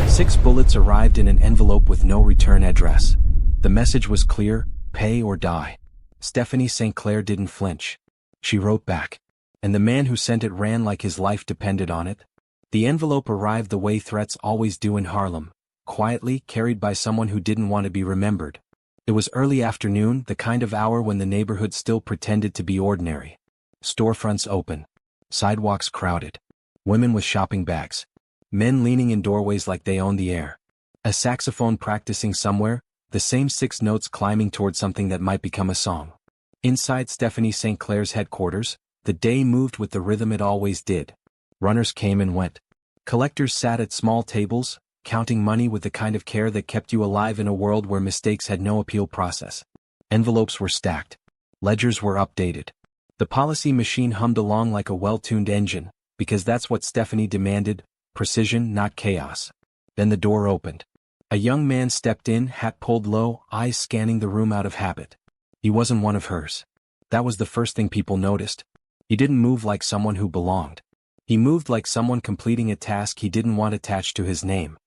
Six bullets arrived in an envelope with no return address. The message was clear: pay or die. Stephanie St. Clair didn't flinch. She wrote back. And the man who sent it ran like his life depended on it. The envelope arrived the way threats always do in Harlem, quietly, carried by someone who didn't want to be remembered. It was early afternoon, the kind of hour when the neighborhood still pretended to be ordinary. Storefronts open. Sidewalks crowded. Women with shopping bags. Men leaning in doorways like they owned the air. A saxophone practicing somewhere, the same 6 notes climbing toward something that might become a song. Inside Stephanie St. Clair's headquarters, the day moved with the rhythm it always did. Runners came and went. Collectors sat at small tables, counting money with the kind of care that kept you alive in a world where mistakes had no appeal process. Envelopes were stacked. Ledgers were updated. The policy machine hummed along like a well-tuned engine, because that's what Stephanie demanded: precision, not chaos. Then the door opened. A young man stepped in, hat pulled low, eyes scanning the room out of habit. He wasn't one of hers. That was the first thing people noticed. He didn't move like someone who belonged. He moved like someone completing a task he didn't want attached to his name.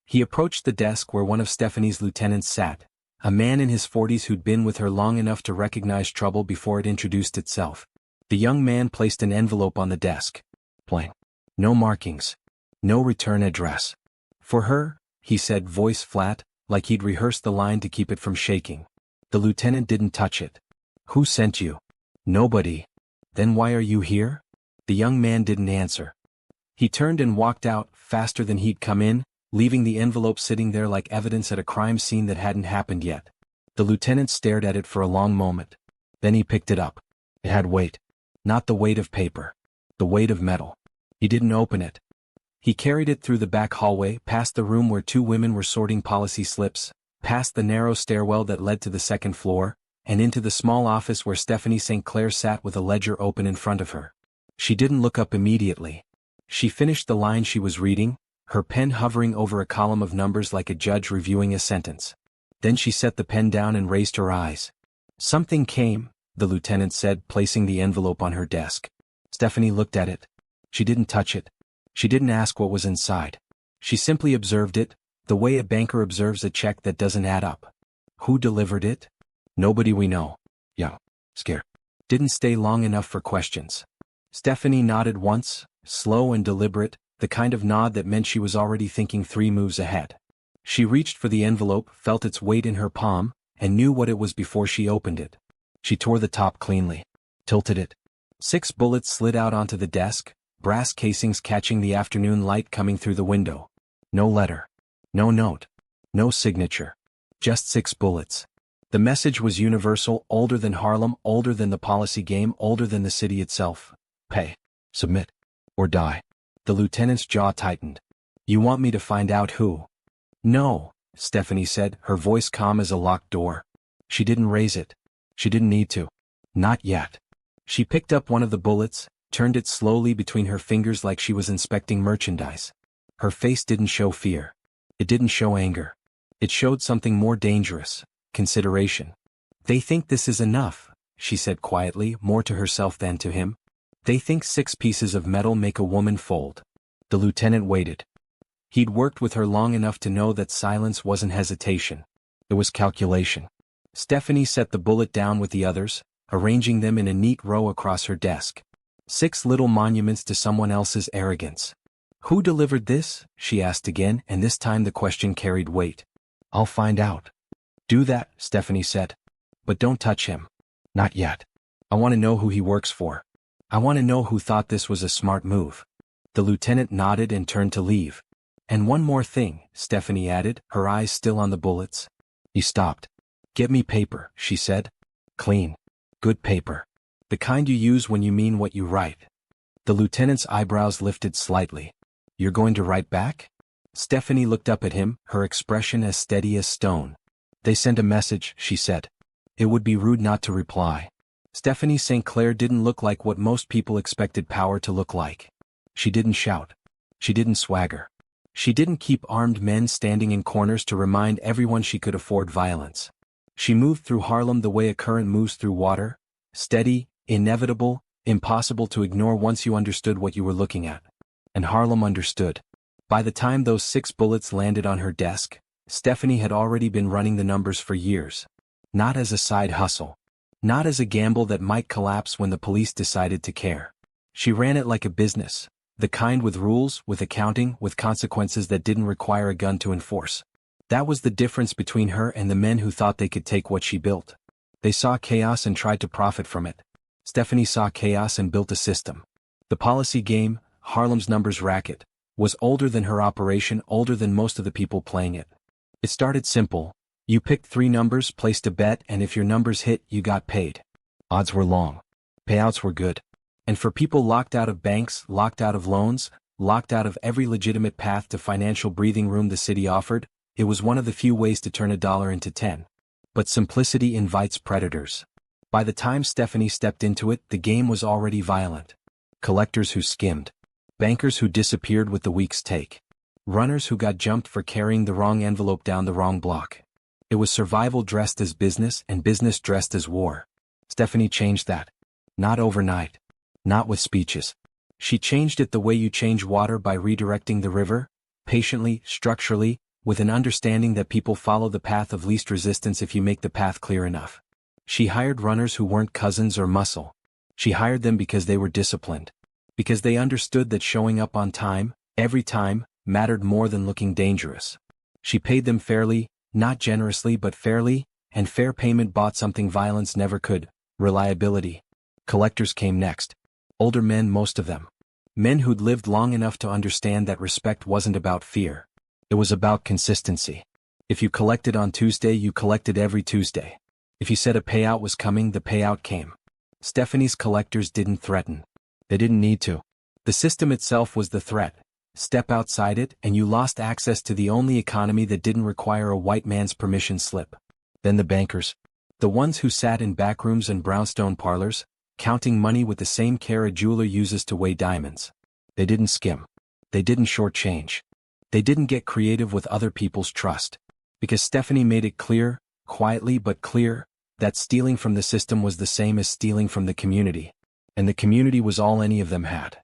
He approached the desk where one of Stephanie's lieutenants sat, a man in his 40s who'd been with her long enough to recognize trouble before it introduced itself. The young man placed an envelope on the desk. Plain. No markings. No return address. For her, he said, voice flat, like he'd rehearsed the line to keep it from shaking. The lieutenant didn't touch it. Who sent you? Nobody. Then why are you here? The young man didn't answer. He turned and walked out, faster than he'd come in, leaving the envelope sitting there like evidence at a crime scene that hadn't happened yet. The lieutenant stared at it for a long moment. Then he picked it up. It had weight. Not the weight of paper. The weight of metal. He didn't open it. He carried it through the back hallway, past the room where 2 women were sorting policy slips, past the narrow stairwell that led to the second floor, and into the small office where Stephanie St. Clair sat with a ledger open in front of her. She didn't look up immediately. She finished the line she was reading, her pen hovering over a column of numbers like a judge reviewing a sentence. Then she set the pen down and raised her eyes. Something came, the lieutenant said, placing the envelope on her desk. Stephanie looked at it. She didn't touch it. She didn't ask what was inside. She simply observed it, the way a banker observes a check that doesn't add up. Who delivered it? Nobody we know. Young. Scared. Didn't stay long enough for questions. Stephanie nodded once, slow and deliberate, the kind of nod that meant she was already thinking 3 moves ahead. She reached for the envelope, felt its weight in her palm, and knew what it was before she opened it. She tore the top cleanly. Tilted it. 6 bullets slid out onto the desk, brass casings catching the afternoon light coming through the window. No letter. No note. No signature. Just 6 bullets. The message was universal, older than Harlem, older than the policy game, older than the city itself. Pay. Submit. Or die. The lieutenant's jaw tightened. You want me to find out who? No, Stephanie said, her voice calm as a locked door. She didn't raise it. She didn't need to. Not yet. She picked up one of the bullets, turned it slowly between her fingers like she was inspecting merchandise. Her face didn't show fear. It didn't show anger. It showed something more dangerous: consideration. They think this is enough, she said quietly, more to herself than to him. They think 6 pieces of metal make a woman fold. The lieutenant waited. He'd worked with her long enough to know that silence wasn't hesitation. It was calculation. Stephanie set the bullet down with the others, arranging them in a neat row across her desk. 6 little monuments to someone else's arrogance. Who delivered this? She asked again, and this time the question carried weight. I'll find out. Do that, Stephanie said. But don't touch him. Not yet. I want to know who he works for. I want to know who thought this was a smart move. The lieutenant nodded and turned to leave. And one more thing, Stephanie added, her eyes still on the bullets. He stopped. Get me paper, she said. Clean. Good paper. The kind you use when you mean what you write. The lieutenant's eyebrows lifted slightly. You're going to write back? Stephanie looked up at him, her expression as steady as stone. They sent a message, she said. It would be rude not to reply. Stephanie St. Clair didn't look like what most people expected power to look like. She didn't shout. She didn't swagger. She didn't keep armed men standing in corners to remind everyone she could afford violence. She moved through Harlem the way a current moves through water, steady, inevitable, Impossible to ignore once you understood what you were looking at. And Harlem understood. By the time those 6 bullets landed on her desk, Stephanie had already been running the numbers for years. Not as a side hustle. Not as a gamble that might collapse when the police decided to care. She ran it like a business, the kind with rules, with accounting, with consequences that didn't require a gun to enforce. That was the difference between her and the men who thought they could take what she built. They saw chaos and tried to profit from it. Stephanie saw chaos and built a system. The policy game, Harlem's numbers racket, was older than her operation, older than most of the people playing it. It started simple. You picked 3 numbers, placed a bet, and if your numbers hit, you got paid. Odds were long. Payouts were good. And for people locked out of banks, locked out of loans, locked out of every legitimate path to financial breathing room the city offered, it was one of the few ways to turn $1 into 10. But simplicity invites predators. By the time Stephanie stepped into it, the game was already violent. Collectors who skimmed. Bankers who disappeared with the week's take. Runners who got jumped for carrying the wrong envelope down the wrong block. It was survival dressed as business and business dressed as war. Stephanie changed that. Not overnight. Not with speeches. She changed it the way you change water, by redirecting the river, patiently, structurally, with an understanding that people follow the path of least resistance if you make the path clear enough. She hired runners who weren't cousins or muscle. She hired them because they were disciplined. Because they understood that showing up on time, every time, mattered more than looking dangerous. She paid them fairly, not generously but fairly, and fair payment bought something violence never could: reliability. Collectors came next. Older men, most of them. Men who'd lived long enough to understand that respect wasn't about fear. It was about consistency. If you collected on Tuesday, you collected every Tuesday. If you said a payout was coming, the payout came. Stephanie's collectors didn't threaten. They didn't need to. The system itself was the threat. Step outside it, and you lost access to the only economy that didn't require a white man's permission slip. Then the bankers. The ones who sat in backrooms and brownstone parlors, counting money with the same care a jeweler uses to weigh diamonds. They didn't skim. They didn't shortchange. They didn't get creative with other people's trust. Because Stephanie made it clear, quietly but clear, that stealing from the system was the same as stealing from the community. And the community was all any of them had.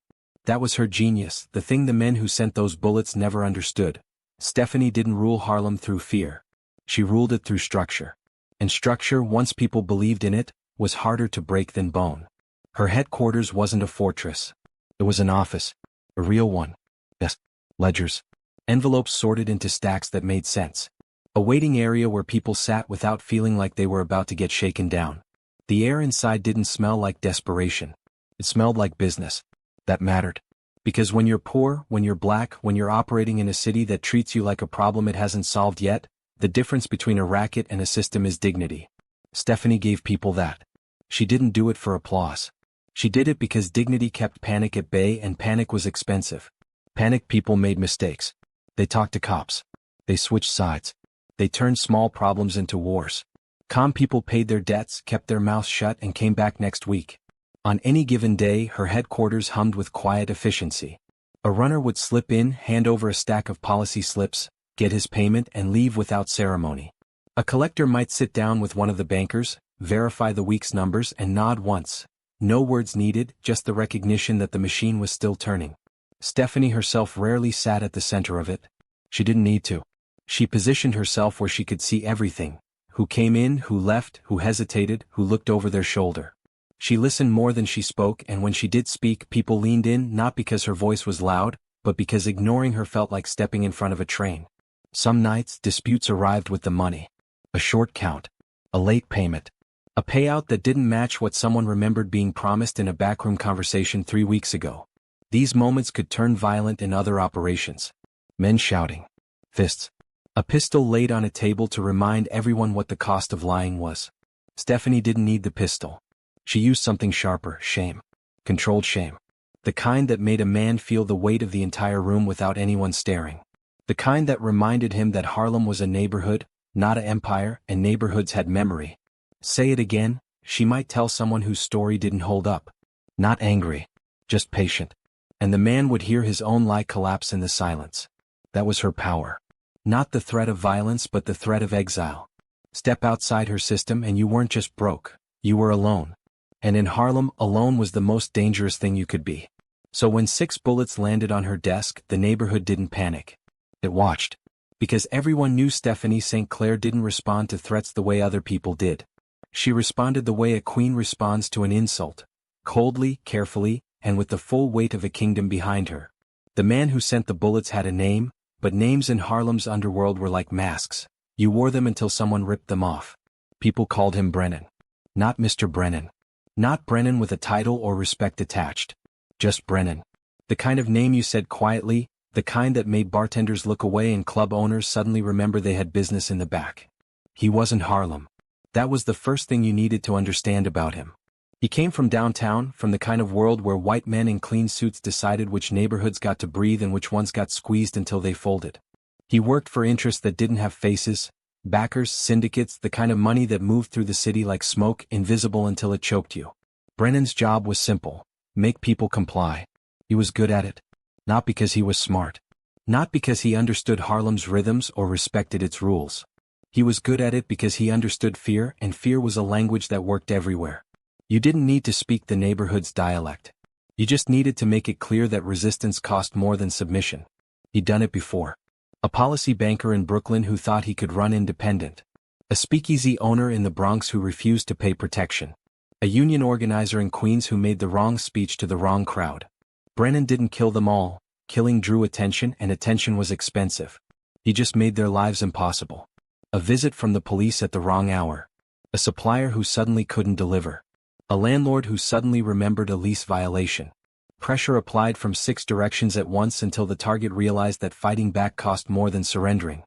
That was her genius, the thing the men who sent those bullets never understood. Stephanie didn't rule Harlem through fear. She ruled it through structure. And structure, once people believed in it, was harder to break than bone. Her headquarters wasn't a fortress. It was an office. A real one. Yes. Ledgers. Envelopes sorted into stacks that made sense. A waiting area where people sat without feeling like they were about to get shaken down. The air inside didn't smell like desperation. It smelled like business. That mattered. Because when you're poor, when you're black, when you're operating in a city that treats you like a problem it hasn't solved yet, the difference between a racket and a system is dignity. Stephanie gave people that. She didn't do it for applause. She did it because dignity kept panic at bay, and panic was expensive. Panicked people made mistakes. They talked to cops. They switched sides. They turned small problems into wars. Calm people paid their debts, kept their mouths shut, and came back next week. On any given day, her headquarters hummed with quiet efficiency. A runner would slip in, hand over a stack of policy slips, get his payment, and leave without ceremony. A collector might sit down with one of the bankers, verify the week's numbers, and nod once. No words needed, just the recognition that the machine was still turning. Stephanie herself rarely sat at the center of it. She didn't need to. She positioned herself where she could see everything: who came in, who left, who hesitated, who looked over their shoulder. She listened more than she spoke, and when she did speak, people leaned in, not because her voice was loud, but because ignoring her felt like stepping in front of a train. Some nights, disputes arrived with the money. A short count. A late payment. A payout that didn't match what someone remembered being promised in a backroom conversation 3 weeks ago. These moments could turn violent in other operations. Men shouting. Fists. A pistol laid on a table to remind everyone what the cost of lying was. Stephanie didn't need the pistol. She used something sharper: shame. Controlled shame. The kind that made a man feel the weight of the entire room without anyone staring. The kind that reminded him that Harlem was a neighborhood, not an empire, and neighborhoods had memory. Say it again, she might tell someone whose story didn't hold up. Not angry. Just patient. And the man would hear his own lie collapse in the silence. That was her power. Not the threat of violence, but the threat of exile. Step outside her system and you weren't just broke. You were alone. And in Harlem, alone was the most dangerous thing you could be. So when 6 bullets landed on her desk, the neighborhood didn't panic. It watched. Because everyone knew Stephanie St. Clair didn't respond to threats the way other people did. She responded the way a queen responds to an insult. Coldly, carefully, and with the full weight of a kingdom behind her. The man who sent the bullets had a name, but names in Harlem's underworld were like masks. You wore them until someone ripped them off. People called him Brennan. Not Mr. Brennan. Not Brennan with a title or respect attached. Just Brennan. The kind of name you said quietly, the kind that made bartenders look away and club owners suddenly remember they had business in the back. He wasn't Harlem. That was the first thing you needed to understand about him. He came from downtown, from the kind of world where white men in clean suits decided which neighborhoods got to breathe and which ones got squeezed until they folded. He worked for interests that didn't have faces, backers, syndicates, the kind of money that moved through the city like smoke, invisible until it choked you. Brennan's job was simple: make people comply. He was good at it. Not because he was smart. Not because he understood Harlem's rhythms or respected its rules. He was good at it because he understood fear, and fear was a language that worked everywhere. You didn't need to speak the neighborhood's dialect. You just needed to make it clear that resistance cost more than submission. He'd done it before. A policy banker in Brooklyn who thought he could run independent. A speakeasy owner in the Bronx who refused to pay protection. A union organizer in Queens who made the wrong speech to the wrong crowd. Brennan didn't kill them all. Killing drew attention, and attention was expensive. He just made their lives impossible. A visit from the police at the wrong hour. A supplier who suddenly couldn't deliver. A landlord who suddenly remembered a lease violation. Pressure applied from 6 directions at once until the target realized that fighting back cost more than surrendering.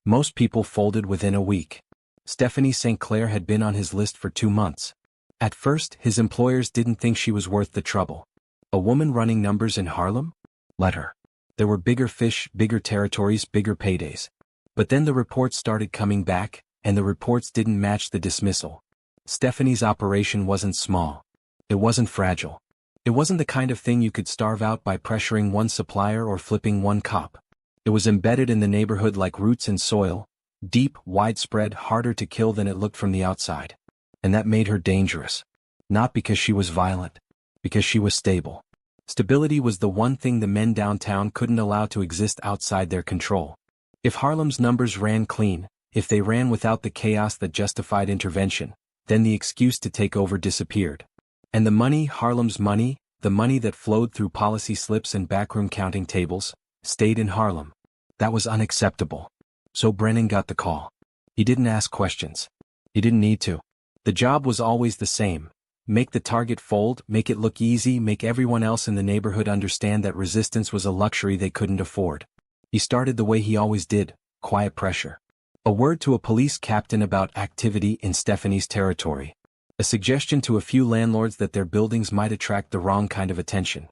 Most people folded within a week. Stephanie St. Clair had been on his list for 2 months. At first, his employers didn't think she was worth the trouble. A woman running numbers in Harlem? Let her. There were bigger fish, bigger territories, bigger paydays. But then the reports started coming back, and the reports didn't match the dismissal. Stephanie's operation wasn't small. It wasn't fragile. It wasn't the kind of thing you could starve out by pressuring one supplier or flipping one cop. It was embedded in the neighborhood like roots in soil, deep, widespread, harder to kill than it looked from the outside. And that made her dangerous. Not because she was violent. Because she was stable. Stability was the one thing the men downtown couldn't allow to exist outside their control. If Harlem's numbers ran clean, if they ran without the chaos that justified intervention, then the excuse to take over disappeared. And the money, Harlem's money, the money that flowed through policy slips and backroom counting tables, stayed in Harlem. That was unacceptable. So Brennan got the call. He didn't ask questions. He didn't need to. The job was always the same. Make the target fold, make it look easy, make everyone else in the neighborhood understand that resistance was a luxury they couldn't afford. He started the way he always did: quiet pressure. A word to a police captain about activity in Stephanie's territory. A suggestion to a few landlords that their buildings might attract the wrong kind of attention.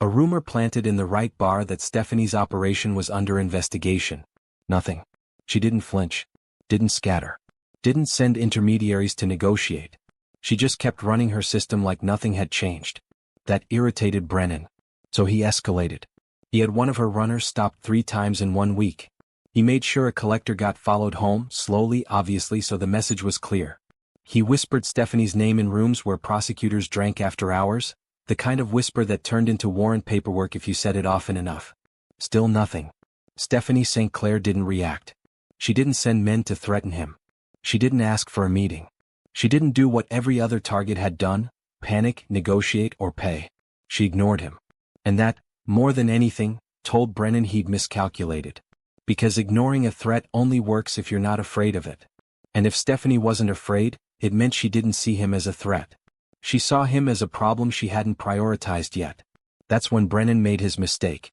A rumor planted in the right bar that Stephanie's operation was under investigation. Nothing. She didn't flinch. Didn't scatter. Didn't send intermediaries to negotiate. She just kept running her system like nothing had changed. That irritated Brennan. So he escalated. He had one of her runners stopped 3 times in 1 week. He made sure a collector got followed home, slowly, obviously, so the message was clear. He whispered Stephanie's name in rooms where prosecutors drank after hours, the kind of whisper that turned into warrant paperwork if you said it often enough. Still nothing. Stephanie St. Clair didn't react. She didn't send men to threaten him. She didn't ask for a meeting. She didn't do what every other target had done: panic, negotiate, or pay. She ignored him. And that, more than anything, told Brennan he'd miscalculated. Because ignoring a threat only works if you're not afraid of it. And if Stephanie wasn't afraid, it meant she didn't see him as a threat. She saw him as a problem she hadn't prioritized yet. That's when Brennan made his mistake.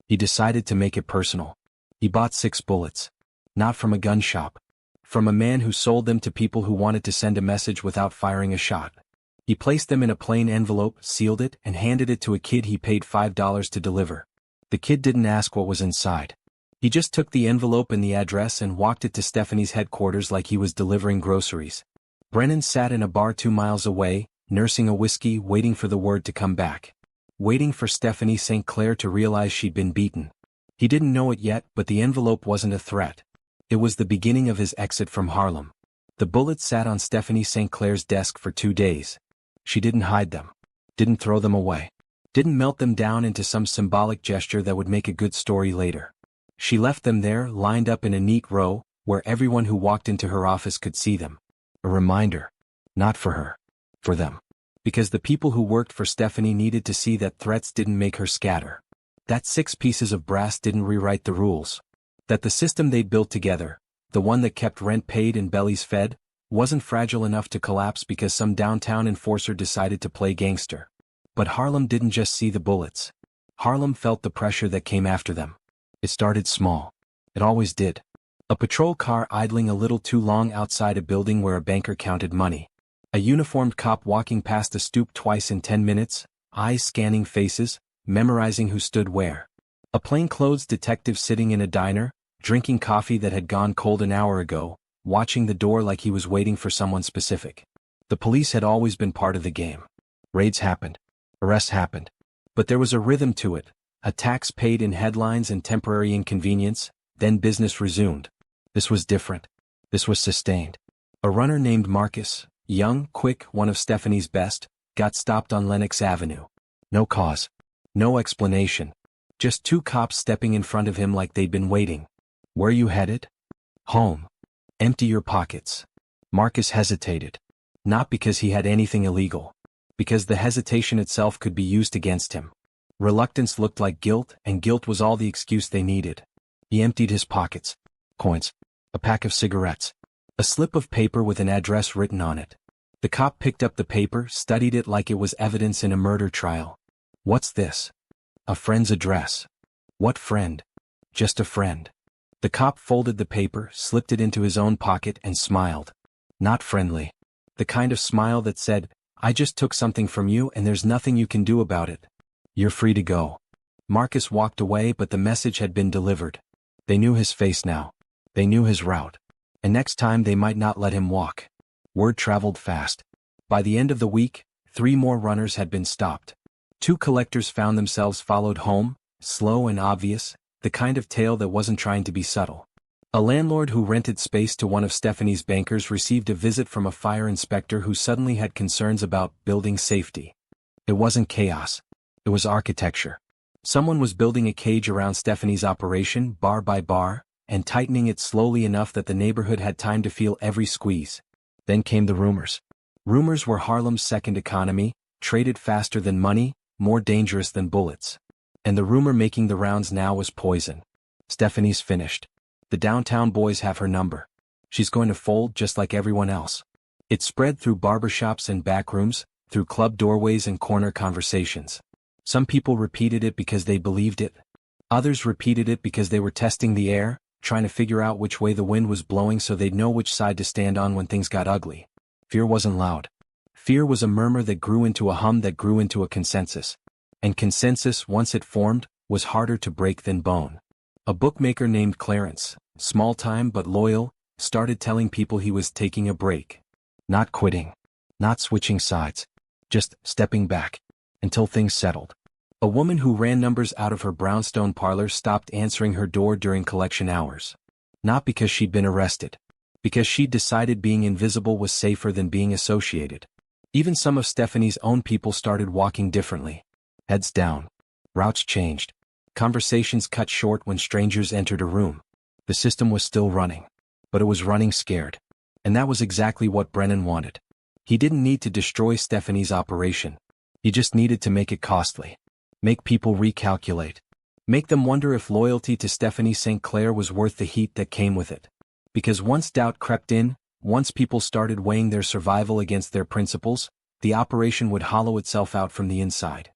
He decided to make it personal. He bought 6 bullets. Not from a gun shop. From a man who sold them to people who wanted to send a message without firing a shot. He placed them in a plain envelope, sealed it, and handed it to a kid he paid $5 to deliver. The kid didn't ask what was inside. He just took the envelope and the address and walked it to Stephanie's headquarters like he was delivering groceries. Brennan sat in a bar 2 miles away, nursing a whiskey, waiting for the word to come back. Waiting for Stephanie St. Clair to realize she'd been beaten. He didn't know it yet, but the envelope wasn't a threat. It was the beginning of his exit from Harlem. The bullet sat on Stephanie St. Clair's desk for 2 days. She didn't hide them. Didn't throw them away. Didn't melt them down into some symbolic gesture that would make a good story later. She left them there, lined up in a neat row, where everyone who walked into her office could see them. A reminder. Not for her. For them. Because the people who worked for Stephanie needed to see that threats didn't make her scatter. That 6 pieces of brass didn't rewrite the rules. That the system they'd built together, the one that kept rent paid and bellies fed, wasn't fragile enough to collapse because some downtown enforcer decided to play gangster. But Harlem didn't just see the bullets. Harlem felt the pressure that came after them. It started small. It always did. A patrol car idling a little too long outside a building where a banker counted money. A uniformed cop walking past a stoop twice in 10 minutes, eyes scanning faces, memorizing who stood where. A plainclothes detective sitting in a diner, drinking coffee that had gone cold an hour ago, watching the door like he was waiting for someone specific. The police had always been part of the game. Raids happened. Arrests happened. But there was a rhythm to it, a tax paid in headlines and temporary inconvenience, then business resumed. This was different. This was sustained. A runner named Marcus, young, quick, one of Stephanie's best, got stopped on Lenox Avenue. No cause. No explanation. Just 2 cops stepping in front of him like they'd been waiting. Where you headed? Home. Empty your pockets. Marcus hesitated. Not because he had anything illegal. Because the hesitation itself could be used against him. Reluctance looked like guilt, and guilt was all the excuse they needed. He emptied his pockets. Coins. A pack of cigarettes. A slip of paper with an address written on it. The cop picked up the paper, studied it like it was evidence in a murder trial. What's this? A friend's address. What friend? Just a friend. The cop folded the paper, slipped it into his own pocket, and smiled. Not friendly. The kind of smile that said, I just took something from you and there's nothing you can do about it. You're free to go. Marcus walked away, but the message had been delivered. They knew his face now. They knew his route. And next time they might not let him walk. Word traveled fast. By the end of the week, 3 more runners had been stopped. 2 collectors found themselves followed home, slow and obvious, the kind of tale that wasn't trying to be subtle. A landlord who rented space to one of Stephanie's bankers received a visit from a fire inspector who suddenly had concerns about building safety. It wasn't chaos. It was architecture. Someone was building a cage around Stephanie's operation, bar by bar, and tightening it slowly enough that the neighborhood had time to feel every squeeze. Then came the rumors. Rumors were Harlem's second economy, traded faster than money, more dangerous than bullets. And the rumor making the rounds now was poison. Stephanie's finished. The downtown boys have her number. She's going to fold just like everyone else. It spread through barbershops and backrooms, through club doorways and corner conversations. Some people repeated it because they believed it. Others repeated it because they were testing the air, trying to figure out which way the wind was blowing so they'd know which side to stand on when things got ugly. Fear wasn't loud. Fear was a murmur that grew into a hum that grew into a consensus. And consensus, once it formed, was harder to break than bone. A bookmaker named Clarence, small-time but loyal, started telling people he was taking a break. Not quitting. Not switching sides. Just stepping back. Until things settled. A woman who ran numbers out of her brownstone parlor stopped answering her door during collection hours. Not because she'd been arrested. Because she'd decided being invisible was safer than being associated. Even some of Stephanie's own people started walking differently. Heads down. Routes changed. Conversations cut short when strangers entered a room. The system was still running. But it was running scared. And that was exactly what Brennan wanted. He didn't need to destroy Stephanie's operation. He just needed to make it costly. Make people recalculate. Make them wonder if loyalty to Stephanie St. Clair was worth the heat that came with it. Because once doubt crept in, once people started weighing their survival against their principles, the operation would hollow itself out from the inside.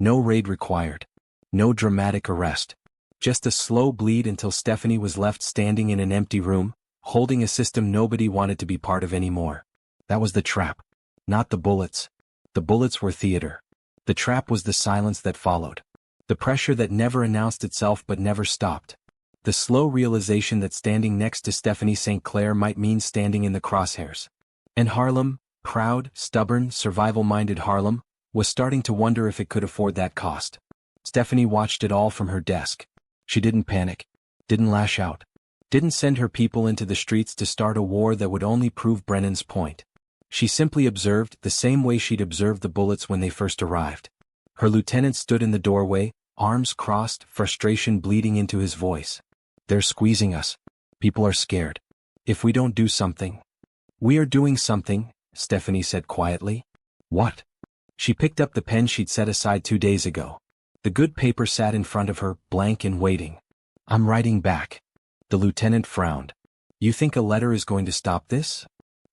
No raid required. No dramatic arrest. Just a slow bleed until Stephanie was left standing in an empty room, holding a system nobody wanted to be part of anymore. That was the trap. Not the bullets. The bullets were theater. The trap was the silence that followed. The pressure that never announced itself but never stopped. The slow realization that standing next to Stephanie St. Clair might mean standing in the crosshairs. And Harlem, proud, stubborn, survival-minded Harlem, was starting to wonder if it could afford that cost. Stephanie watched it all from her desk. She didn't panic. Didn't lash out. Didn't send her people into the streets to start a war that would only prove Brennan's point. She simply observed the same way she'd observed the bullets when they first arrived. Her lieutenant stood in the doorway, arms crossed, frustration bleeding into his voice. They're squeezing us. People are scared. If we don't do something. We are doing something, Stephanie said quietly. What? She picked up the pen she'd set aside 2 days ago. The good paper sat in front of her, blank and waiting. I'm writing back. The lieutenant frowned. You think a letter is going to stop this?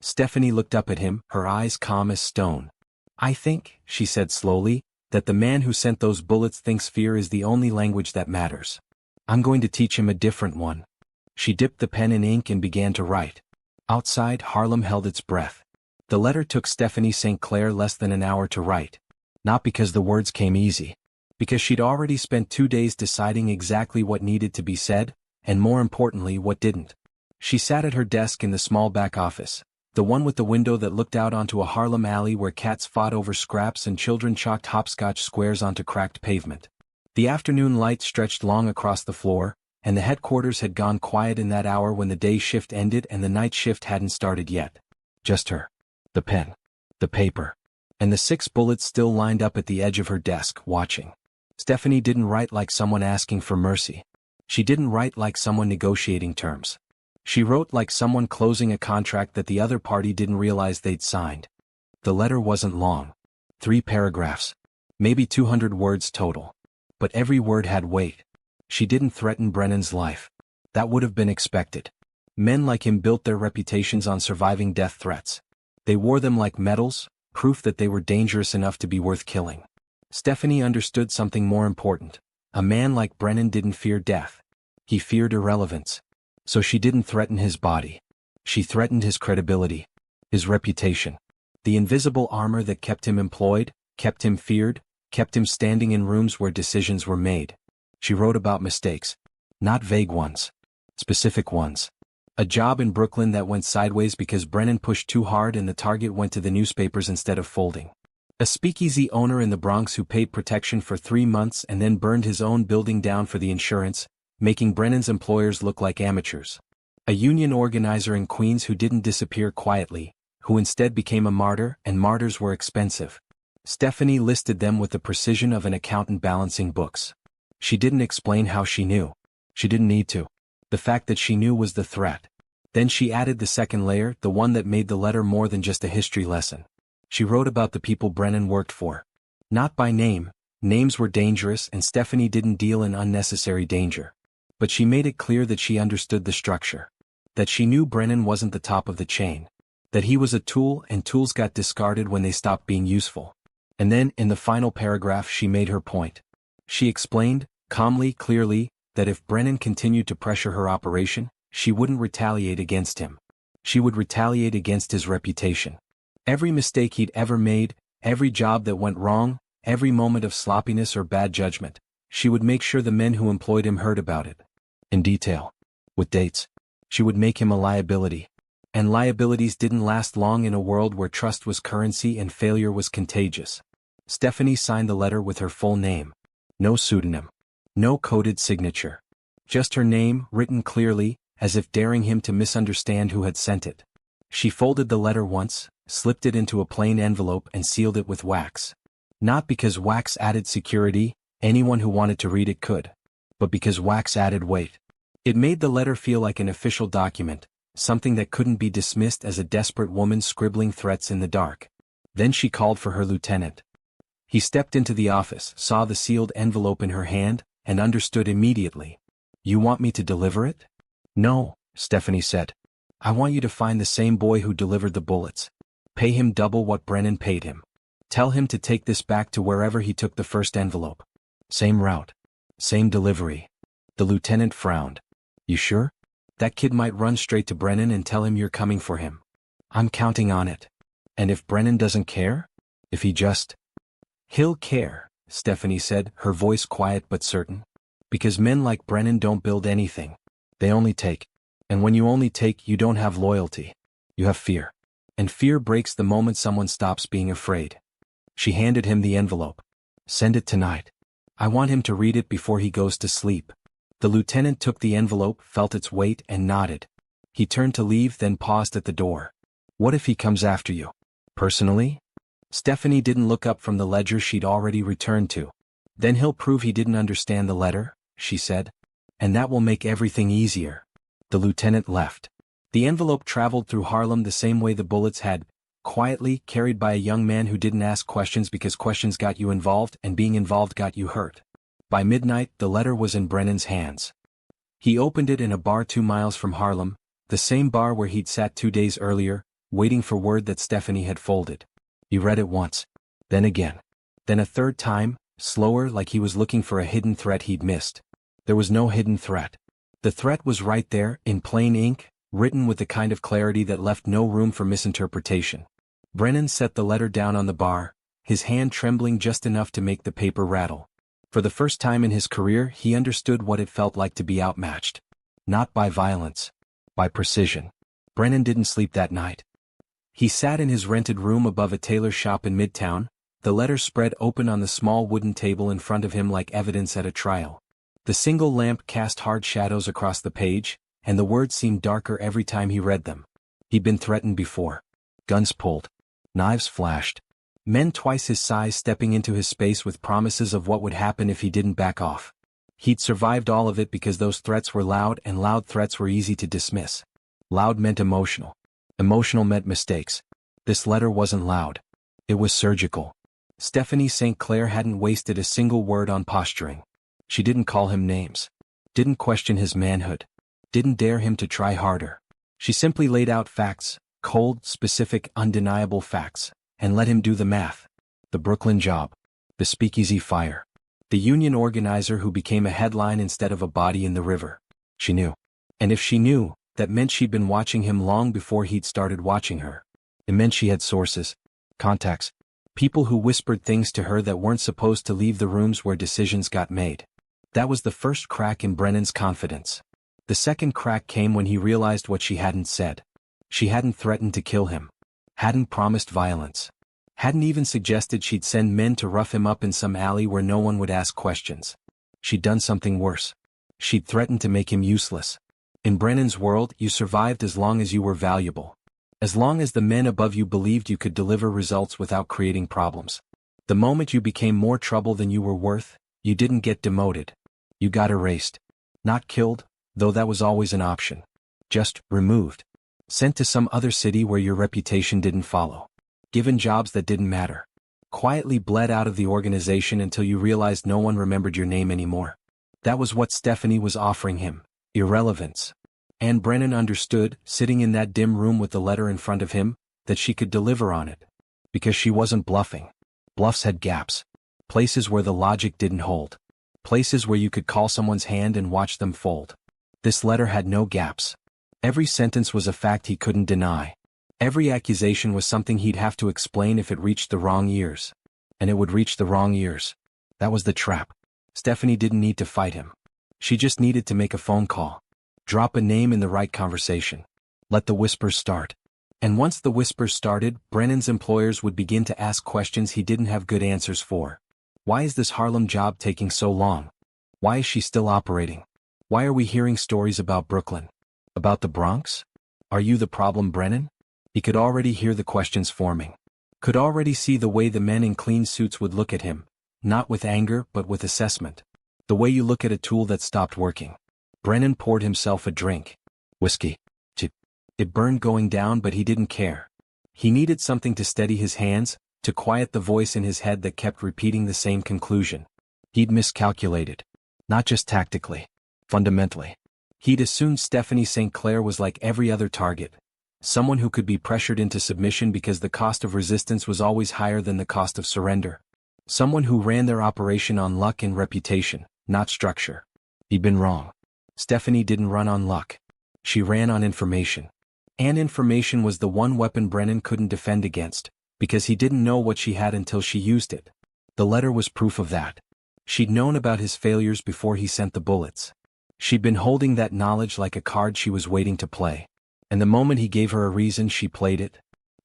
Stephanie looked up at him, her eyes calm as stone. I think, she said slowly, that the man who sent those bullets thinks fear is the only language that matters. I'm going to teach him a different one. She dipped the pen in ink and began to write. Outside, Harlem held its breath. The letter took Stephanie St. Clair less than an hour to write. Not because the words came easy. Because she'd already spent 2 days deciding exactly what needed to be said, and more importantly what didn't. She sat at her desk in the small back office, the one with the window that looked out onto a Harlem alley where cats fought over scraps and children chalked hopscotch squares onto cracked pavement. The afternoon light stretched long across the floor, and the headquarters had gone quiet in that hour when the day shift ended and the night shift hadn't started yet. Just her. The pen. The paper. And the 6 bullets still lined up at the edge of her desk, watching. Stephanie didn't write like someone asking for mercy. She didn't write like someone negotiating terms. She wrote like someone closing a contract that the other party didn't realize they'd signed. The letter wasn't long. 3 paragraphs. Maybe 200 words total. But every word had weight. She didn't threaten Brennan's life. That would have been expected. Men like him built their reputations on surviving death threats. They wore them like medals, proof that they were dangerous enough to be worth killing. Stephanie understood something more important. A man like Brennan didn't fear death. He feared irrelevance. So she didn't threaten his body. She threatened his credibility, his reputation. The invisible armor that kept him employed, kept him feared, kept him standing in rooms where decisions were made. She wrote about mistakes. Not vague ones. Specific ones. A job in Brooklyn that went sideways because Brennan pushed too hard and the target went to the newspapers instead of folding. A speakeasy owner in the Bronx who paid protection for 3 months and then burned his own building down for the insurance, making Brennan's employers look like amateurs. A union organizer in Queens who didn't disappear quietly, who instead became a martyr, and martyrs were expensive. Stephanie listed them with the precision of an accountant balancing books. She didn't explain how she knew. She didn't need to. The fact that she knew was the threat. Then she added the second layer, the one that made the letter more than just a history lesson. She wrote about the people Brennan worked for. Not by name. Names were dangerous and Stephanie didn't deal in unnecessary danger. But she made it clear that she understood the structure. That she knew Brennan wasn't the top of the chain. That he was a tool and tools got discarded when they stopped being useful. And then, in the final paragraph, she made her point. She explained, calmly, clearly, that if Brennan continued to pressure her operation, she wouldn't retaliate against him. She would retaliate against his reputation. Every mistake he'd ever made, every job that went wrong, every moment of sloppiness or bad judgment, she would make sure the men who employed him heard about it. In detail. With dates. She would make him a liability. And liabilities didn't last long in a world where trust was currency and failure was contagious. Stephanie signed the letter with her full name. No pseudonym. No coded signature. Just her name, written clearly, as if daring him to misunderstand who had sent it. She folded the letter once, slipped it into a plain envelope and sealed it with wax. Not because wax added security, anyone who wanted to read it could. But because wax added weight. It made the letter feel like an official document, something that couldn't be dismissed as a desperate woman scribbling threats in the dark. Then she called for her lieutenant. He stepped into the office, saw the sealed envelope in her hand, and understood immediately. You want me to deliver it? No, Stephanie said. I want you to find the same boy who delivered the bullets. Pay him double what Brennan paid him. Tell him to take this back to wherever he took the first envelope. Same route. Same delivery. The lieutenant frowned. You sure? That kid might run straight to Brennan and tell him you're coming for him. I'm counting on it. And if Brennan doesn't care? If he just... He'll care, Stephanie said, her voice quiet but certain. Because men like Brennan don't build anything. They only take. And when you only take, you don't have loyalty. You have fear. And fear breaks the moment someone stops being afraid. She handed him the envelope. Send it tonight. I want him to read it before he goes to sleep. The lieutenant took the envelope, felt its weight, and nodded. He turned to leave, then paused at the door. What if he comes after you? Personally? Stephanie didn't look up from the ledger she'd already returned to. Then he'll prove he didn't understand the letter, she said. And that will make everything easier. The lieutenant left. The envelope traveled through Harlem the same way the bullets had, quietly, carried by a young man who didn't ask questions because questions got you involved and being involved got you hurt. By midnight, the letter was in Brennan's hands. He opened it in a bar 2 miles from Harlem, the same bar where he'd sat 2 days earlier, waiting for word that Stephanie had folded. He read it once, then again, then a third time, slower, like he was looking for a hidden threat he'd missed. There was no hidden threat. The threat was right there, in plain ink, written with the kind of clarity that left no room for misinterpretation. Brennan set the letter down on the bar, his hand trembling just enough to make the paper rattle. For the first time in his career, he understood what it felt like to be outmatched. Not by violence, by precision. Brennan didn't sleep that night. He sat in his rented room above a tailor shop in Midtown, the letter spread open on the small wooden table in front of him like evidence at a trial. The single lamp cast hard shadows across the page, and the words seemed darker every time he read them. He'd been threatened before. Guns pulled. Knives flashed. Men twice his size stepping into his space with promises of what would happen if he didn't back off. He'd survived all of it because those threats were loud, and loud threats were easy to dismiss. Loud meant emotional. Emotional meant mistakes. This letter wasn't loud. It was surgical. Stephanie St. Clair hadn't wasted a single word on posturing. She didn't call him names. Didn't question his manhood. Didn't dare him to try harder. She simply laid out facts, cold, specific, undeniable facts, and let him do the math. The Brooklyn job. The speakeasy fire. The union organizer who became a headline instead of a body in the river. She knew. And if she knew, that meant she'd been watching him long before he'd started watching her. It meant she had sources, contacts, people who whispered things to her that weren't supposed to leave the rooms where decisions got made. That was the first crack in Brennan's confidence. The second crack came when he realized what she hadn't said. She hadn't threatened to kill him. Hadn't promised violence. Hadn't even suggested she'd send men to rough him up in some alley where no one would ask questions. She'd done something worse. She'd threatened to make him useless. In Brennan's world, you survived as long as you were valuable. As long as the men above you believed you could deliver results without creating problems. The moment you became more trouble than you were worth, you didn't get demoted. You got erased. Not killed, though that was always an option. Just removed. Sent to some other city where your reputation didn't follow. Given jobs that didn't matter. Quietly bled out of the organization until you realized no one remembered your name anymore. That was what Stephanie was offering him. Irrelevance. And Brennan understood, sitting in that dim room with the letter in front of him, that she could deliver on it. Because she wasn't bluffing. Bluffs had gaps. Places where the logic didn't hold. Places where you could call someone's hand and watch them fold. This letter had no gaps. Every sentence was a fact he couldn't deny. Every accusation was something he'd have to explain if it reached the wrong ears. And it would reach the wrong ears. That was the trap. Stephanie didn't need to fight him. She just needed to make a phone call. Drop a name in the right conversation. Let the whispers start. And once the whispers started, Brennan's employers would begin to ask questions he didn't have good answers for. Why is this Harlem job taking so long? Why is she still operating? Why are we hearing stories about Brooklyn? About the Bronx? Are you the problem, Brennan? He could already hear the questions forming. Could already see the way the men in clean suits would look at him, not with anger but with assessment. The way you look at a tool that stopped working. Brennan poured himself a drink. Whiskey. It burned going down, but he didn't care. He needed something to steady his hands, to quiet the voice in his head that kept repeating the same conclusion. He'd miscalculated. Not just tactically. Fundamentally. He'd assumed Stephanie St. Clair was like every other target. Someone who could be pressured into submission because the cost of resistance was always higher than the cost of surrender. Someone who ran their operation on luck and reputation, not structure. He'd been wrong. Stephanie didn't run on luck. She ran on information. And information was the one weapon Brennan couldn't defend against, because he didn't know what she had until she used it. The letter was proof of that. She'd known about his failures before he sent the bullets. She'd been holding that knowledge like a card she was waiting to play. And the moment he gave her a reason, she played it.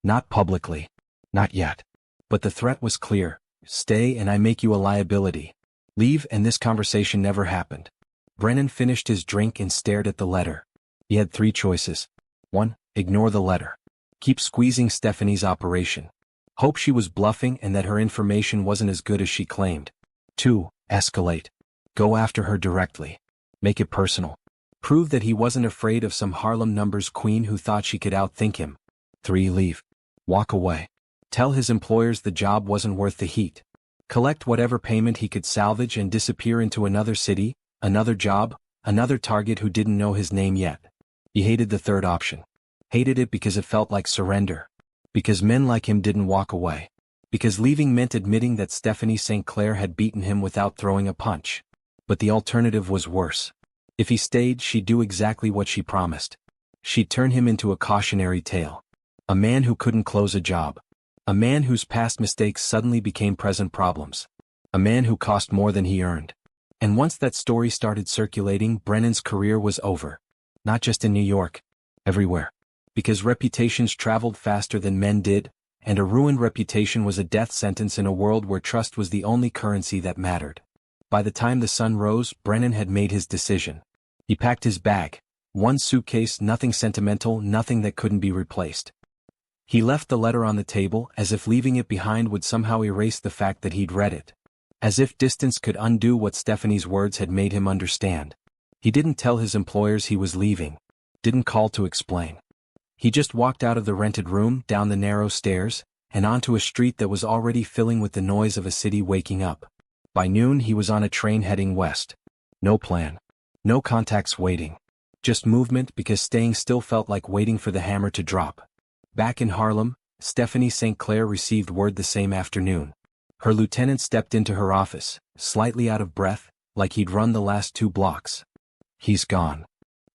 Not publicly. Not yet. But the threat was clear. Stay and I make you a liability. Leave and this conversation never happened. Brennan finished his drink and stared at the letter. He had 3 choices. 1. Ignore the letter. Keep squeezing Stephanie's operation. Hope she was bluffing and that her information wasn't as good as she claimed. 2. Escalate. Go after her directly. Make it personal. Prove that he wasn't afraid of some Harlem numbers queen who thought she could outthink him. 3. Leave. Walk away. Tell his employers the job wasn't worth the heat. Collect whatever payment he could salvage and disappear into another city, another job, another target who didn't know his name yet. He hated the third option. Hated it because it felt like surrender. Because men like him didn't walk away. Because leaving meant admitting that Stephanie St. Clair had beaten him without throwing a punch. But the alternative was worse. If he stayed, she'd do exactly what she promised. She'd turn him into a cautionary tale. A man who couldn't close a job. A man whose past mistakes suddenly became present problems. A man who cost more than he earned. And once that story started circulating, Brennan's career was over. Not just in New York. Everywhere. Because reputations traveled faster than men did, and a ruined reputation was a death sentence in a world where trust was the only currency that mattered. By the time the sun rose, Brennan had made his decision. He packed his bag. One suitcase, nothing sentimental, nothing that couldn't be replaced. He left the letter on the table, as if leaving it behind would somehow erase the fact that he'd read it. As if distance could undo what Stephanie's words had made him understand. He didn't tell his employers he was leaving. Didn't call to explain. He just walked out of the rented room, down the narrow stairs, and onto a street that was already filling with the noise of a city waking up. By noon he was on a train heading west. No plan. No contacts waiting. Just movement, because staying still felt like waiting for the hammer to drop. Back in Harlem, Stephanie St. Clair received word the same afternoon. Her lieutenant stepped into her office, slightly out of breath, like he'd run the last 2 blocks. He's gone.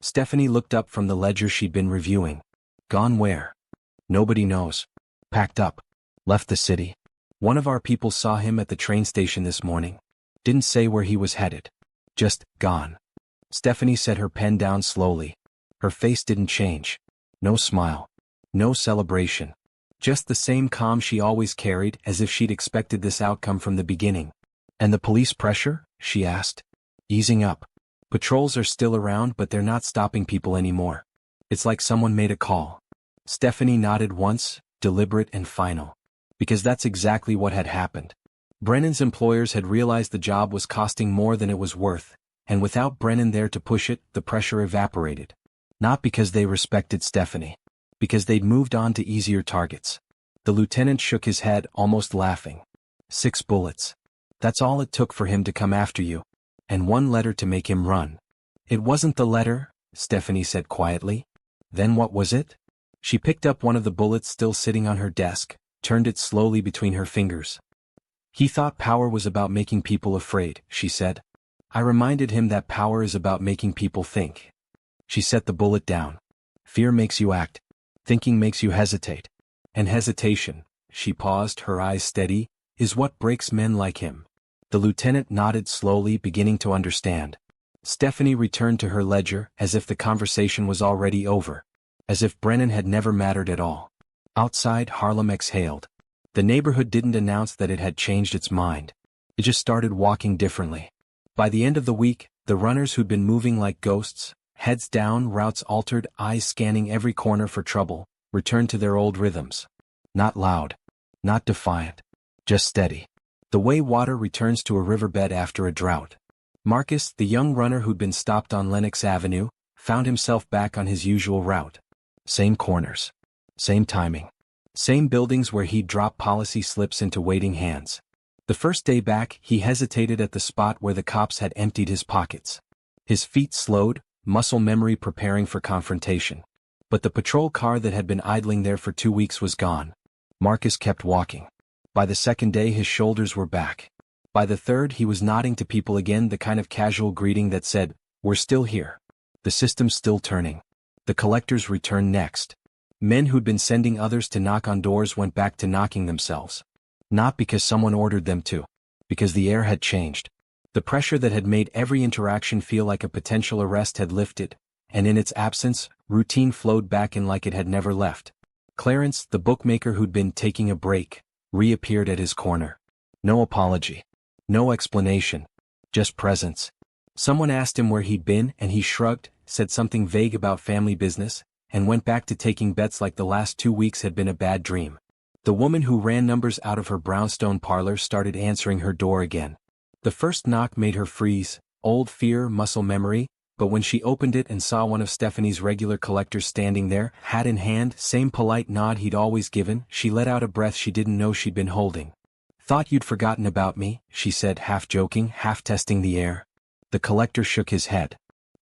Stephanie looked up from the ledger she'd been reviewing. Gone where? Nobody knows. Packed up. Left the city. One of our people saw him at the train station this morning. Didn't say where he was headed. Just gone. Stephanie set her pen down slowly. Her face didn't change. No smile. No celebration. Just the same calm she always carried, as if she'd expected this outcome from the beginning. And the police pressure? She asked. Easing up. Patrols are still around, but they're not stopping people anymore. It's like someone made a call. Stephanie nodded once, deliberate and final. Because that's exactly what had happened. Brennan's employers had realized the job was costing more than it was worth, and without Brennan there to push it, the pressure evaporated. Not because they respected Stephanie. Because they'd moved on to easier targets. The lieutenant shook his head, almost laughing. 6 bullets. That's all it took for him to come after you. And 1 letter to make him run. It wasn't the letter, Stephanie said quietly. Then what was it? She picked up one of the bullets still sitting on her desk, turned it slowly between her fingers. He thought power was about making people afraid, she said. I reminded him that power is about making people think. She set the bullet down. Fear makes you act. Thinking makes you hesitate. And hesitation, she paused, her eyes steady, is what breaks men like him. The lieutenant nodded slowly, beginning to understand. Stephanie returned to her ledger, as if the conversation was already over. As if Brennan had never mattered at all. Outside, Harlem exhaled. The neighborhood didn't announce that it had changed its mind. It just started walking differently. By the end of the week, the runners who'd been moving like ghosts, heads down, routes altered, eyes scanning every corner for trouble, returned to their old rhythms. Not loud. Not defiant. Just steady. The way water returns to a riverbed after a drought. Marcus, the young runner who'd been stopped on Lenox Avenue, found himself back on his usual route. Same corners. Same timing. Same buildings where he'd drop policy slips into waiting hands. The first day back, he hesitated at the spot where the cops had emptied his pockets. His feet slowed, muscle memory preparing for confrontation. But the patrol car that had been idling there for 2 weeks was gone. Marcus kept walking. By the second day his shoulders were back. By the third he was nodding to people again, the kind of casual greeting that said, "We're still here. The system's still turning." The collectors returned next. Men who'd been sending others to knock on doors went back to knocking themselves. Not because someone ordered them to. Because the air had changed. The pressure that had made every interaction feel like a potential arrest had lifted, and in its absence, routine flowed back in like it had never left. Clarence, the bookmaker who'd been taking a break, reappeared at his corner. No apology. No explanation. Just presence. Someone asked him where he'd been and he shrugged, said something vague about family business, and went back to taking bets like the last 2 weeks had been a bad dream. The woman who ran numbers out of her brownstone parlor started answering her door again. The first knock made her freeze, old fear, muscle memory, but when she opened it and saw one of Stephanie's regular collectors standing there, hat in hand, same polite nod he'd always given, she let out a breath she didn't know she'd been holding. "Thought you'd forgotten about me," she said, half joking, half testing the air. The collector shook his head.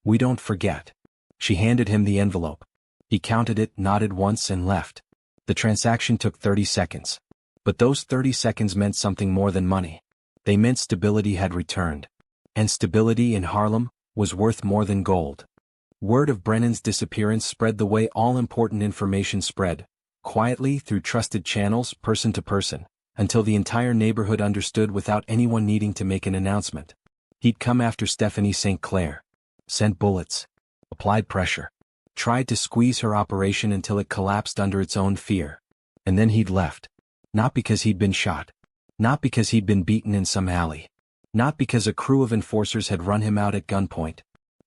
"We don't forget." She handed him the envelope. He counted it, nodded once and left. The transaction took 30 seconds. But those 30 seconds meant something more than money. They meant stability had returned. And stability in Harlem was worth more than gold. Word of Brennan's disappearance spread the way all important information spread, quietly through trusted channels, person to person, until the entire neighborhood understood without anyone needing to make an announcement. He'd come after Stephanie St. Clair. Sent bullets. Applied pressure. Tried to squeeze her operation until it collapsed under its own fear. And then he'd left. Not because he'd been shot. Not because he'd been beaten in some alley. Not because a crew of enforcers had run him out at gunpoint.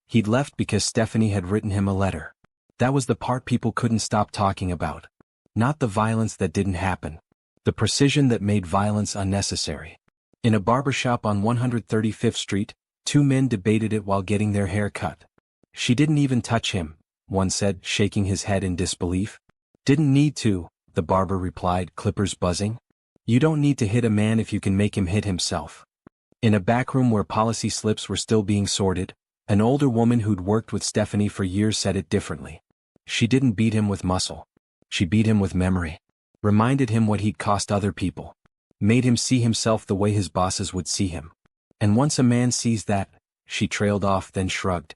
He'd left because Stephanie had written him a letter. That was the part people couldn't stop talking about. Not the violence that didn't happen. The precision that made violence unnecessary. In a barbershop on 135th Street, two men debated it while getting their hair cut. "She didn't even touch him," one said, shaking his head in disbelief. "Didn't need to," the barber replied, clippers buzzing. "You don't need to hit a man if you can make him hit himself." In a back room where policy slips were still being sorted, an older woman who'd worked with Stephanie for years said it differently. She didn't beat him with muscle. She beat him with memory. Reminded him what he'd cost other people. Made him see himself the way his bosses would see him. And once a man sees that, she trailed off, then shrugged.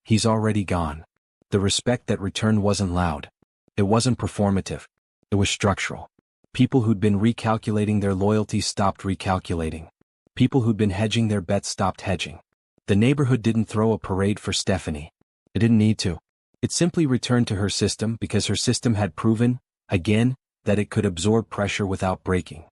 He's already gone. The respect that returned wasn't loud. It wasn't performative. It was structural. People who'd been recalculating their loyalties stopped recalculating. People who'd been hedging their bets stopped hedging. The neighborhood didn't throw a parade for Stephanie. It didn't need to. It simply returned to her system because her system had proven, again, that it could absorb pressure without breaking.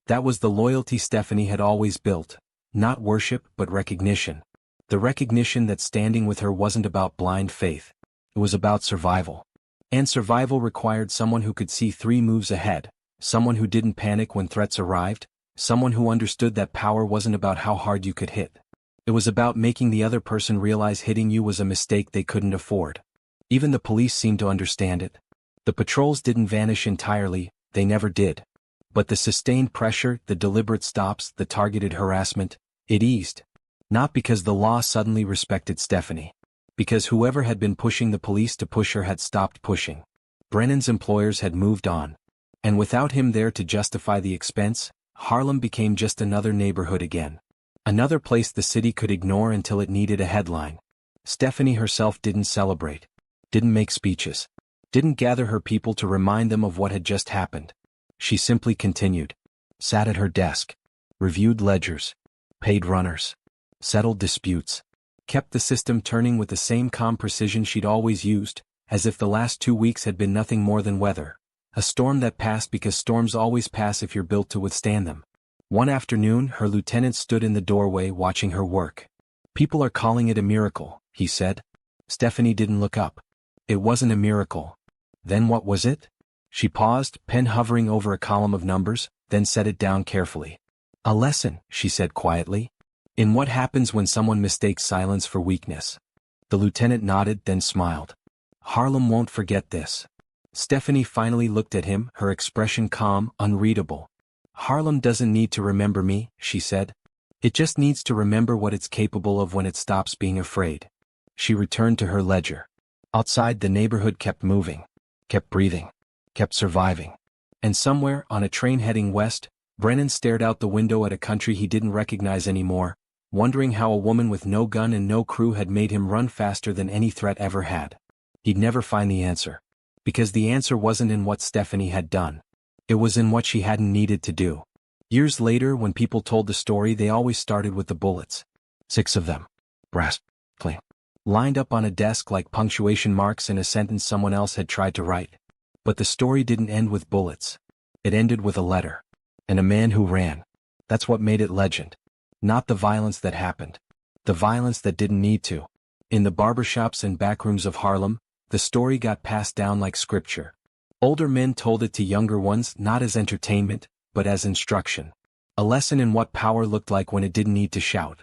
That was the loyalty Stephanie had always built. Not worship, but recognition. The recognition that standing with her wasn't about blind faith. It was about survival. And survival required someone who could see 3 moves ahead, someone who didn't panic when threats arrived, someone who understood that power wasn't about how hard you could hit. It was about making the other person realize hitting you was a mistake they couldn't afford. Even the police seemed to understand it. The patrols didn't vanish entirely, they never did. But the sustained pressure, the deliberate stops, the targeted harassment, it eased. Not because the law suddenly respected Stephanie. Because whoever had been pushing the police to push her had stopped pushing. Brennan's employers had moved on. And without him there to justify the expense, Harlem became just another neighborhood again. Another place the city could ignore until it needed a headline. Stephanie herself didn't celebrate. Didn't make speeches. Didn't gather her people to remind them of what had just happened. She simply continued. Sat at her desk. Reviewed ledgers. Paid runners. Settled disputes. Kept the system turning with the same calm precision she'd always used, as if the last 2 weeks had been nothing more than weather. A storm that passed because storms always pass if you're built to withstand them. One afternoon, her lieutenant stood in the doorway watching her work. "People are calling it a miracle," he said. Stephanie didn't look up. It wasn't a miracle. Then what was it? She paused, pen hovering over a column of numbers, then set it down carefully. "A lesson," she said quietly. "In what happens when someone mistakes silence for weakness." The lieutenant nodded, then smiled. "Harlem won't forget this." Stephanie finally looked at him, her expression calm, unreadable. "Harlem doesn't need to remember me," she said. "It just needs to remember what it's capable of when it stops being afraid." She returned to her ledger. Outside, the neighborhood kept moving, kept breathing, kept surviving. And somewhere, on a train heading west, Brennan stared out the window at a country he didn't recognize anymore, wondering how a woman with no gun and no crew had made him run faster than any threat ever had. He'd never find the answer. Because the answer wasn't in what Stephanie had done. It was in what she hadn't needed to do. Years later, when people told the story, they always started with the bullets. 6 of them. Brass. Clean. Lined up on a desk like punctuation marks in a sentence someone else had tried to write. But the story didn't end with bullets. It ended with a letter. And a man who ran. That's what made it legend. Not the violence that happened. The violence that didn't need to. In the barbershops and backrooms of Harlem, the story got passed down like scripture. Older men told it to younger ones not as entertainment, but as instruction. A lesson in what power looked like when it didn't need to shout.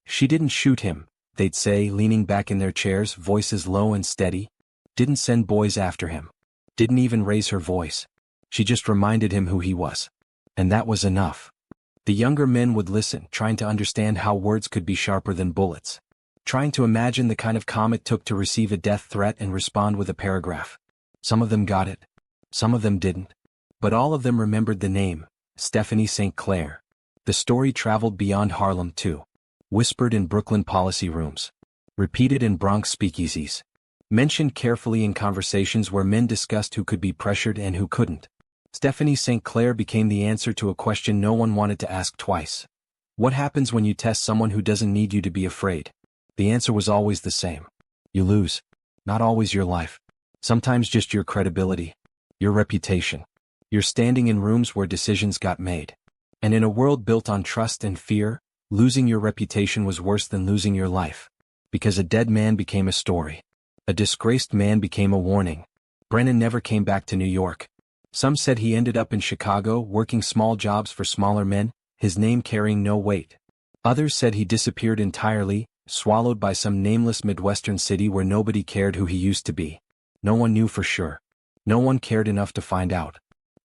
She didn't shoot him, they'd say, leaning back in their chairs, voices low and steady. Didn't send boys after him. Didn't even raise her voice. She just reminded him who he was. And that was enough. The younger men would listen, trying to understand how words could be sharper than bullets. Trying to imagine the kind of calm it took to receive a death threat and respond with a paragraph. Some of them got it. Some of them didn't. But all of them remembered the name, Stephanie St. Clair. The story traveled beyond Harlem too. Whispered in Brooklyn policy rooms. Repeated in Bronx speakeasies. Mentioned carefully in conversations where men discussed who could be pressured and who couldn't. Stephanie St. Clair became the answer to a question no one wanted to ask twice. What happens when you test someone who doesn't need you to be afraid? The answer was always the same. You lose. Not always your life. Sometimes just your credibility. Your reputation. You're standing in rooms where decisions got made. And in a world built on trust and fear, losing your reputation was worse than losing your life. Because a dead man became a story. A disgraced man became a warning. Brennan never came back to New York. Some said he ended up in Chicago working small jobs for smaller men, his name carrying no weight. Others said he disappeared entirely, swallowed by some nameless Midwestern city where nobody cared who he used to be. No one knew for sure. No one cared enough to find out.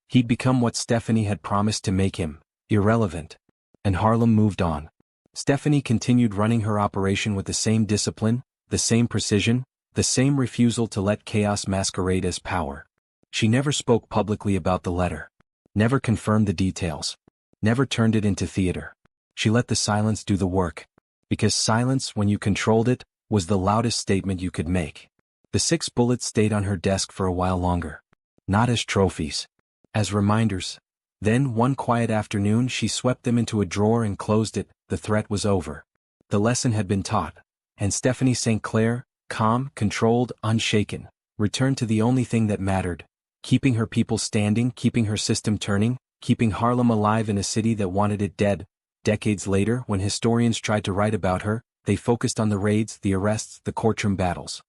He'd become what Stephanie had promised to make him, irrelevant. And Harlem moved on. Stephanie continued running her operation with the same discipline, the same precision, the same refusal to let chaos masquerade as power. She never spoke publicly about the letter. Never confirmed the details. Never turned it into theater. She let the silence do the work. Because silence, when you controlled it, was the loudest statement you could make. The 6 bullets stayed on her desk for a while longer. Not as trophies. As reminders. Then, one quiet afternoon, she swept them into a drawer and closed it. The threat was over. The lesson had been taught. And Stephanie St. Clair, calm, controlled, unshaken, returned to the only thing that mattered. Keeping her people standing, keeping her system turning, keeping Harlem alive in a city that wanted it dead. Decades later, when historians tried to write about her, they focused on the raids, the arrests, the courtroom battles.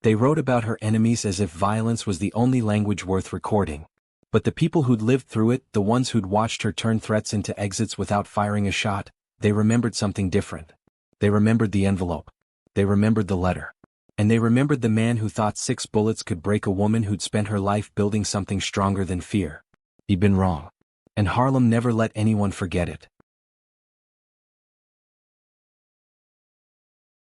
They wrote about her enemies as if violence was the only language worth recording. But the people who'd lived through it, the ones who'd watched her turn threats into exits without firing a shot, they remembered something different. They remembered the envelope. They remembered the letter. And they remembered the man who thought 6 bullets could break a woman who'd spent her life building something stronger than fear. He'd been wrong. And Harlem never let anyone forget it.